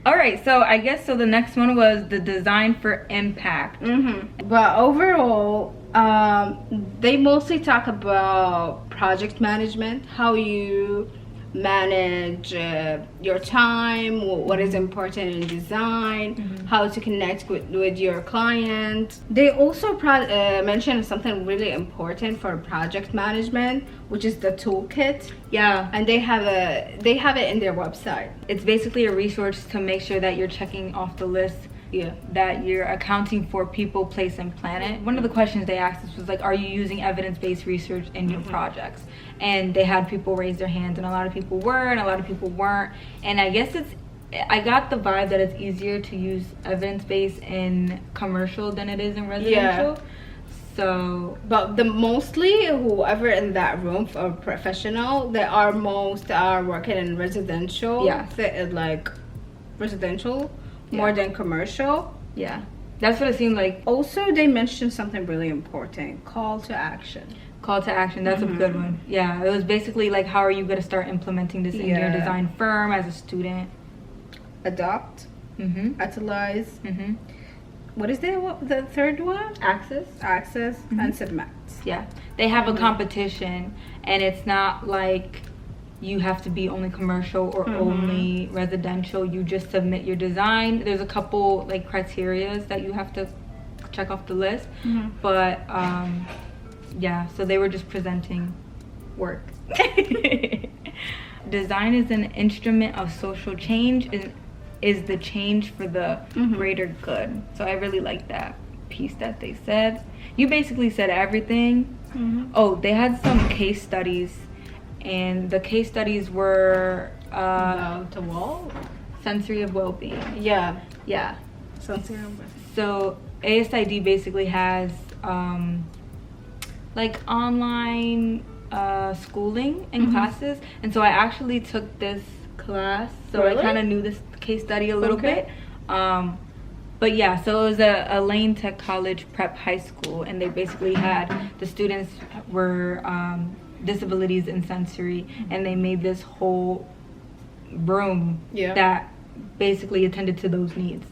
All right, so I guess so the next one was the design for impact. But overall, they mostly talk about project management, how you manage your time, what is important in design, how to connect with your client. They also mention something really important for project management, which is the toolkit. Yeah, And they have it in their website. it's basically a resource to make sure that you're checking off the list, that you're accounting for people, place, and planet. One of the questions they asked us was like, are you using evidence-based research in your projects? And they had people raise their hands, and a lot of people were, and a lot of people weren't. And I guess I got the vibe that it's easier to use evidence-based in commercial than it is in residential. So, but mostly whoever in that room for professional, they are working in residential. Yeah. Like residential more than commercial. Yeah, that's what it seemed like. Also, they mentioned something really important: call to action. Call to action, that's a good one. Yeah, it was basically like, how are you going to start implementing this in your design firm as a student? Adopt, utilize. What is the third one? Access, and submit. Yeah, they have a competition, and it's not like you have to be only commercial or only residential. You just submit your design. There's a couple like criterias that you have to check off the list, but yeah, so they were just presenting work. Design is an instrument of social change and is the change for the greater good. So I really like that piece that they said. You basically said everything. Oh, they had some case studies, and the case studies were About the wall. sensory of well-being. Yeah. Sensory of well-being. So ASID basically has like online schooling and classes, and so I actually took this class, so I kind of knew this case study a little bit. But yeah, so it was a Lane Tech College prep high school, and they basically had the students were disabilities in sensory, and they made this whole room that basically attended to those needs.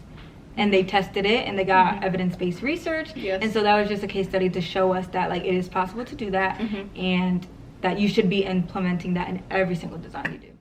And they tested it, and they got evidence-based research. And so that was just a case study to show us that like it is possible to do that, and that you should be implementing that in every single design you do.